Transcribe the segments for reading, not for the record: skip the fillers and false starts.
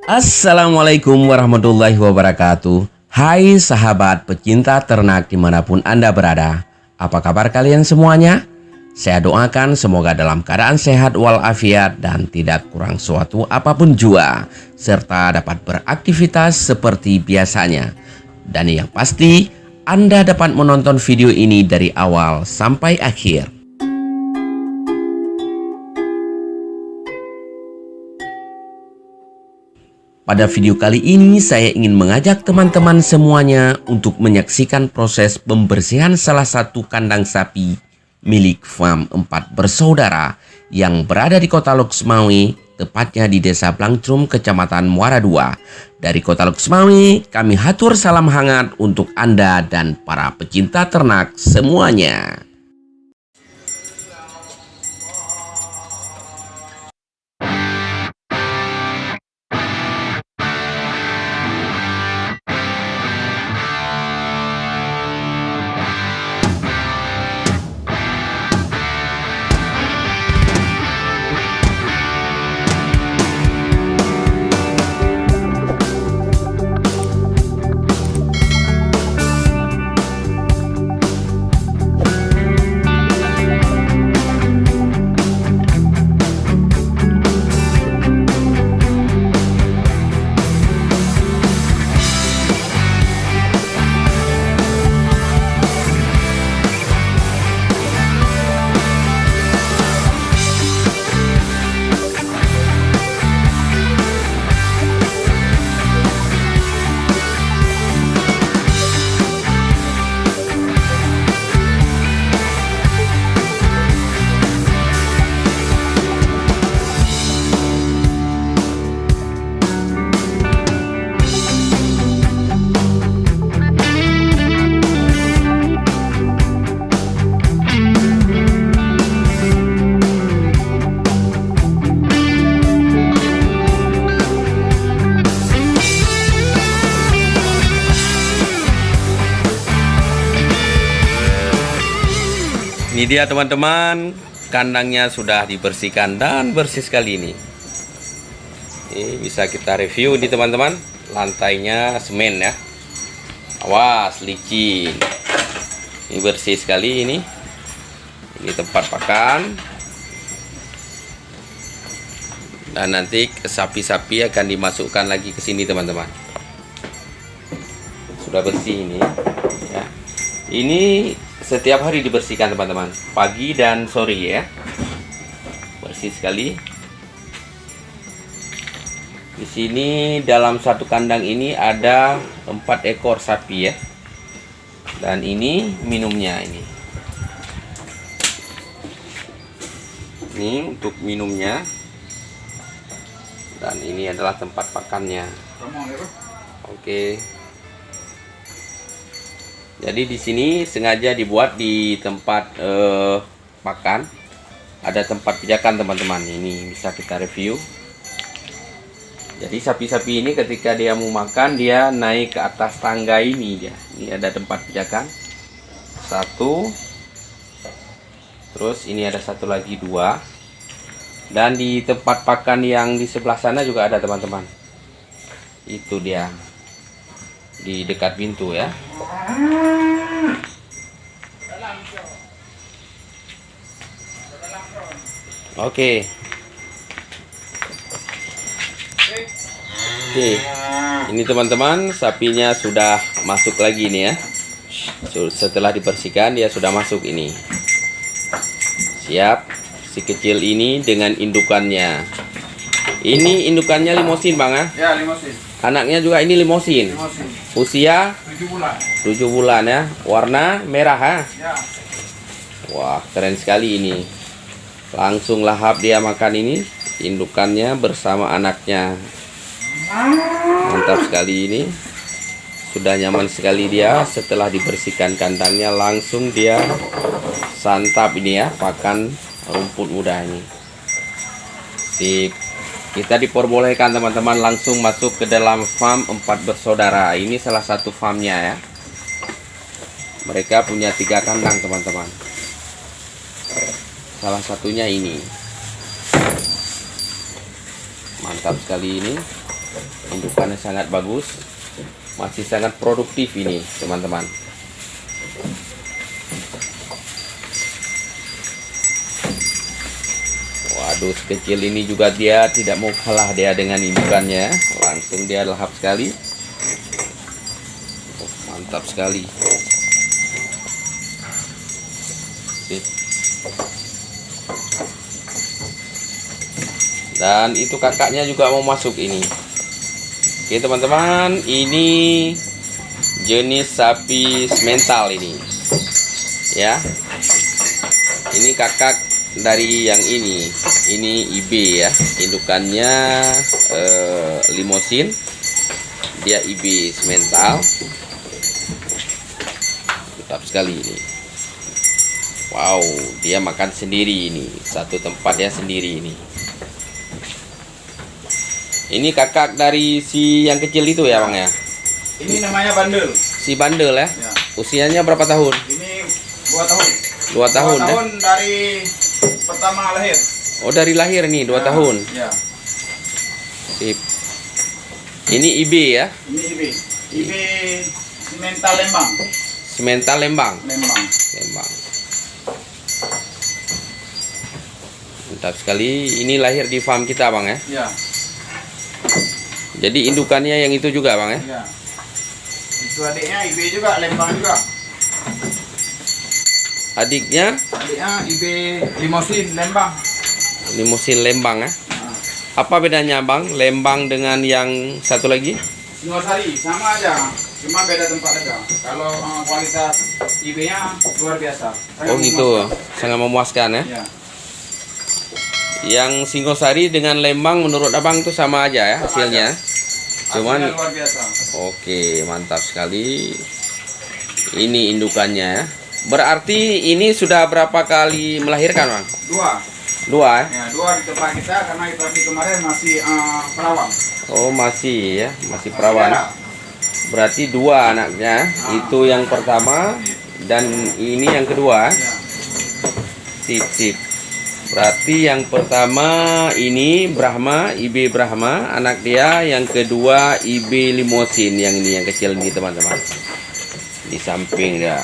Assalamualaikum warahmatullahi wabarakatuh. Hai sahabat pecinta ternak dimanapun Anda berada. Apa kabar kalian semuanya? Saya doakan semoga dalam keadaan sehat walafiat dan tidak kurang suatu apapun jua, serta dapat beraktivitas seperti biasanya. Dan yang pasti, Anda dapat menonton video ini dari awal sampai akhir. Pada video kali ini saya ingin mengajak teman-teman semuanya untuk menyaksikan proses pembersihan salah satu kandang sapi milik Farm 4 Bersaudara yang berada di Kota Loksmawe, tepatnya di Desa Blangcrum, Kecamatan Muara II. Dari Kota Loksmawe, kami hatur salam hangat untuk Anda dan para pecinta ternak semuanya. Ini dia teman-teman, kandangnya sudah dibersihkan dan bersih sekali ini. Ini bisa kita review ini teman-teman, lantainya semen ya. Awas licin. Ini bersih sekali ini. Ini tempat pakan. Dan nanti sapi-sapi akan dimasukkan lagi ke sini teman-teman. Sudah bersih ini ya. Ini setiap hari dibersihkan teman-teman, pagi dan sore ya. Bersih sekali. Di sini dalam satu kandang ini ada 4 ekor sapi ya. Dan ini minumnya ini. Ini untuk minumnya. Dan ini adalah tempat pakannya. Oke. Jadi di sini sengaja dibuat di tempat makan, ada tempat pijakan teman-teman. Ini bisa kita review. Jadi sapi-sapi ini ketika dia mau makan, dia naik ke atas tangga ini dia. Ini ada tempat pijakan. 1. Terus ini ada 1 lagi 2. Dan di tempat pakan yang di sebelah sana juga ada teman-teman. Itu dia. Di dekat pintu ya. Oke. Ini teman-teman, sapinya sudah masuk lagi nih ya. Setelah dibersihkan dia sudah masuk ini. Siap. Si kecil ini dengan indukannya. Ini indukannya limosin bang ya? Ya, limosin. Anaknya juga ini limosin. Usia 7 bulan. 7 bulan ya. Warna merah ha? Ya. Wah, keren sekali ini. Langsung lahap dia makan ini. Indukannya bersama anaknya. Mantap sekali ini. Sudah nyaman sekali dia. Setelah dibersihkan kandangnya, langsung dia santap ini ya, pakan rumput muda ini. Sip. Kita diperbolehkan teman-teman langsung masuk ke dalam farm 4 Bersaudara. Ini salah satu farmnya ya. Mereka punya 3 kandang teman-teman. Salah satunya ini. Mantap sekali ini. Indukannya sangat bagus, masih sangat produktif ini teman-teman. Waduh, sekecil ini juga dia tidak mau kalah dia dengan indukannya. Langsung dia lahap sekali. Oh, mantap sekali. Sip. Dan itu kakaknya juga mau masuk ini. Oke teman-teman, ini jenis sapi semental ini. Ya. Ini kakak dari yang ini. Ini IB ya. Indukannya limosin. Dia IB semental. Mantap sekali ini. Wow, dia makan sendiri ini. Satu tempatnya sendiri ini. Ini kakak dari si yang kecil itu ya bang ya? Ini namanya bandel. Si bandel ya? Ya. Usianya berapa tahun? Ini 2 tahun. 2 tahun 2 ya? tahun dari pertama lahir. Oh dari lahir nih 2 tahun. Ya. Sip. Ini IB ya? Ini IB. IB semental Lembang. Semental Lembang. Lembang. Lembang. Mantap sekali. Ini lahir di farm kita bang ya? Ya. Jadi indukannya yang itu juga bang ya? Ya. Itu adiknya IB juga, Lembang juga. Adiknya? Adiknya IB limosin Lembang. Limosin Lembang ya? Nah. Apa bedanya bang? Lembang dengan yang satu lagi? Singosari sama aja, cuma beda tempat aja. Kalau kualitas IB-nya luar biasa. Oh gitu, sangat memuaskan ya? Ya. Yang Singosari dengan Lembang menurut abang itu sama aja ya hasilnya? Cuman Hasilnya luar biasa. oke, mantap sekali. Ini indukannya ya. Berarti ini sudah berapa kali melahirkan bang? 2. 2 ya? Ya, 2 di tempat kita karena kita di kemarin masih perawang. Oh masih ya, masih perawan. Ya. Berarti 2 anaknya. Itu yang pertama dan ini yang kedua. Ya. Sip sip. Berarti yang pertama ini Brahma, IB Brahma, anak dia. Yang kedua IB Limosin, yang ini yang kecil ini teman-teman. Di samping dia.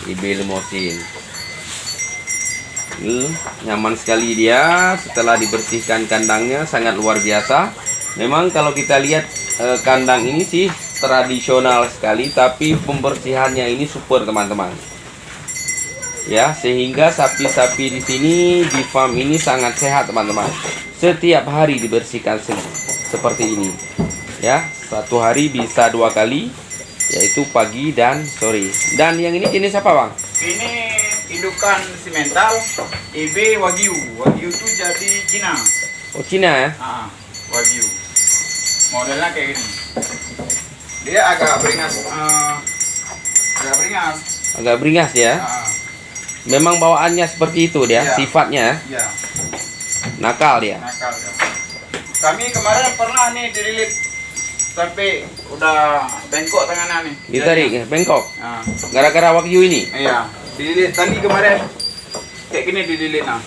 IB Limosin. Nyaman sekali dia setelah dibersihkan kandangnya, sangat luar biasa. Memang kalau kita lihat kandang ini sih tradisional sekali, tapi pembersihannya ini super teman-teman. Ya, sehingga sapi-sapi di sini di farm ini sangat sehat teman-teman. Setiap hari dibersihkan seperti ini. Ya, satu hari bisa 2 kali, yaitu pagi dan sore. Dan yang ini jenis apa bang? Ini indukan simental IB Wagyu. Wagyu itu jadi Cina. Oh Cina ya? Wagyu. Modelnya kayak gini. Dia agak beringas. Agak beringas. Agak beringas ya? Memang bawaannya seperti itu dia, Ya. sifatnya Ya. nakal dia. Nakal ya. Kami kemarin pernah nih dililit sampai udah bengkok tangannya nih. Ditarik ya, bengkok. Nah, Gara-gara wagyu ini. iya, dililit tadi kemarin kayak gini dililit nah.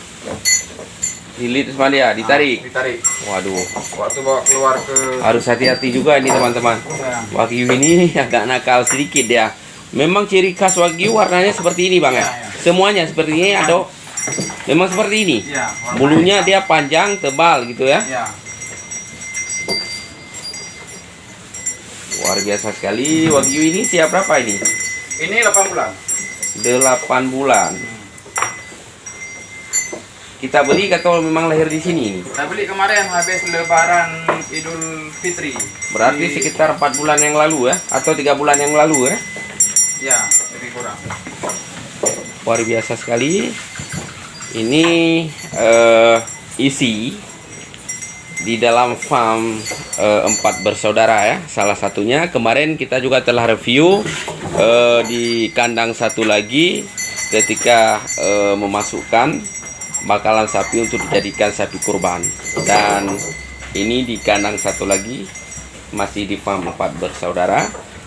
Dililit sama dia, ditarik. Ditarik. Waduh, Waktu bawa keluar ke harus hati-hati juga ini teman-teman. ya. Wagyu ini agak nakal sedikit dia. Memang ciri khas wagyu warnanya seperti ini bang ya. Ya, ya. Semuanya seperti ini ada. Memang seperti ini. Ya, warnanya. Bulunya dia panjang, tebal gitu ya. Ya. Luar biasa sekali. Wagyu ini siap berapa ini? Ini 8 bulan. 8 bulan. Kita beli atau memang lahir di sini? Kita beli kemarin habis lebaran Idul Fitri. Berarti sekitar 4 bulan yang lalu ya, atau 3 bulan yang lalu ya. Ya, lebih kurang. Luar biasa sekali. Ini isi di dalam farm 4 bersaudara ya. Salah satunya kemarin kita juga telah review di kandang satu lagi ketika memasukkan bakalan sapi untuk dijadikan sapi kurban. Dan ini di kandang satu lagi masih di farm 4 bersaudara.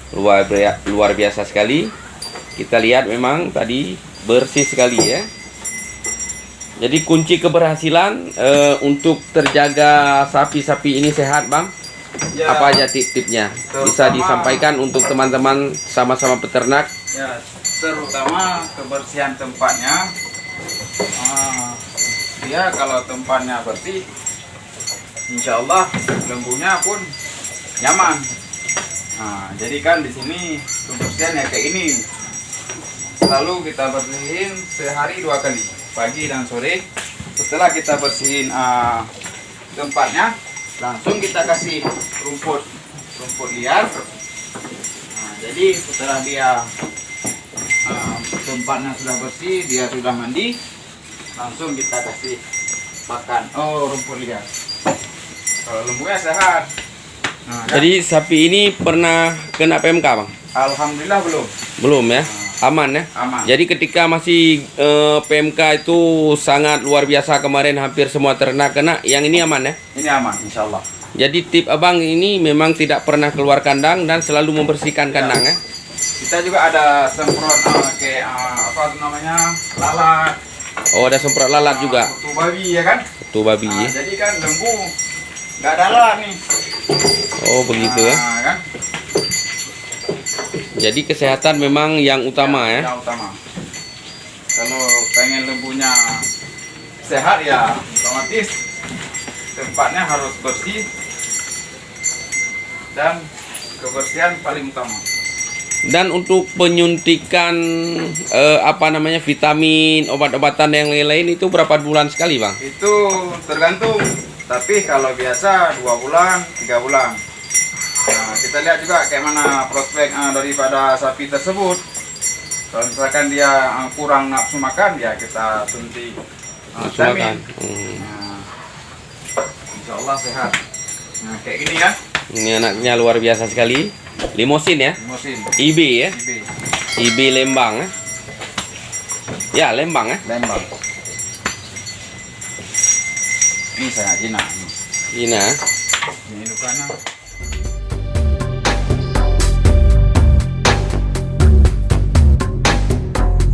Luar biasa sekali. Kita lihat memang tadi bersih sekali ya. Jadi kunci keberhasilan untuk terjaga sapi-sapi ini sehat, Bang. Ya, Apa aja tip-tipnya? Bisa terutama- disampaikan untuk teman-teman sama-sama peternak. Ya, terutama kebersihan tempatnya. Ya, kalau tempatnya bersih, insya Allah lembunya pun nyaman. Nah, jadi kan di sini kebersihan ya kayak ini. Selalu kita bersihin sehari 2 kali, pagi dan sore. Setelah kita bersihin tempatnya, langsung kita kasih rumput liar. Nah, jadi setelah dia tempatnya sudah bersih, dia sudah mandi, langsung kita kasih makan rumput liar. Kalau lembunya sehat. Nah, kan? Jadi sapi ini pernah kena PMK, Bang? Alhamdulillah belum. Belum ya? Aman ya? Aman. Jadi ketika masih PMK itu sangat luar biasa, kemarin hampir semua ternak kena, yang ini aman ya? Ini aman, insya Allah. Jadi tip Abang ini memang tidak pernah keluar kandang dan selalu membersihkan kandang ya? Kita juga ada semprot kayak apa itu namanya, lalat. Oh, ada semprot lalat juga? Kutu babi ya kan? Tuh babi. Nah, jadi kan lembu nggak ada lalat nih. Oh, begitu ya? Nah, kan? Jadi kesehatan memang yang utama ya? Yang utama. Kalau pengen lembunya sehat ya otomatis tempatnya harus bersih dan kebersihan paling utama. Dan untuk penyuntikan vitamin, obat-obatan yang lain-lain itu berapa bulan sekali, Bang? Itu tergantung. Tapi kalau biasa 2 bulan, 3 bulan. Nah, kita lihat juga kayak mana prospek daripada sapi tersebut. Kalau misalkan dia kurang nafsu makan, ya kita suntik vitamin. Nah, insya Allah sehat. Nah, kayak gini kan? Ini anaknya luar biasa sekali. Limosin ya? Musim. IB ya? IB. IB Lembang ya? Ya, Lembang ya? Lembang. Ini saya Jina. Ina. Ini dukana.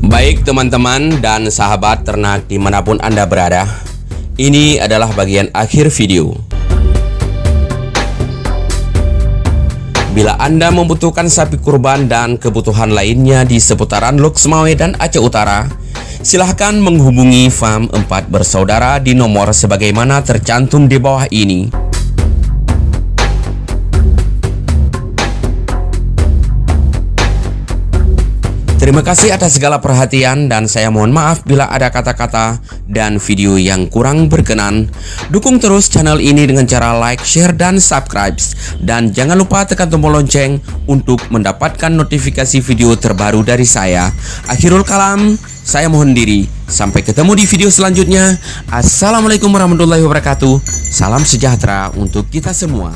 Baik teman-teman dan sahabat ternak dimanapun Anda berada, ini adalah bagian akhir video. Bila Anda membutuhkan sapi kurban dan kebutuhan lainnya di seputaran Loksmawe dan Aceh Utara, silahkan menghubungi Farm 4 Bersaudara di nomor sebagaimana tercantum di bawah ini. Terima kasih atas segala perhatian dan saya mohon maaf bila ada kata-kata dan video yang kurang berkenan. Dukung terus channel ini dengan cara like, share, dan subscribe. Dan jangan lupa tekan tombol lonceng untuk mendapatkan notifikasi video terbaru dari saya. Akhirul kalam, saya mohon diri. Sampai ketemu di video selanjutnya. Assalamualaikum warahmatullahi wabarakatuh. Salam sejahtera untuk kita semua.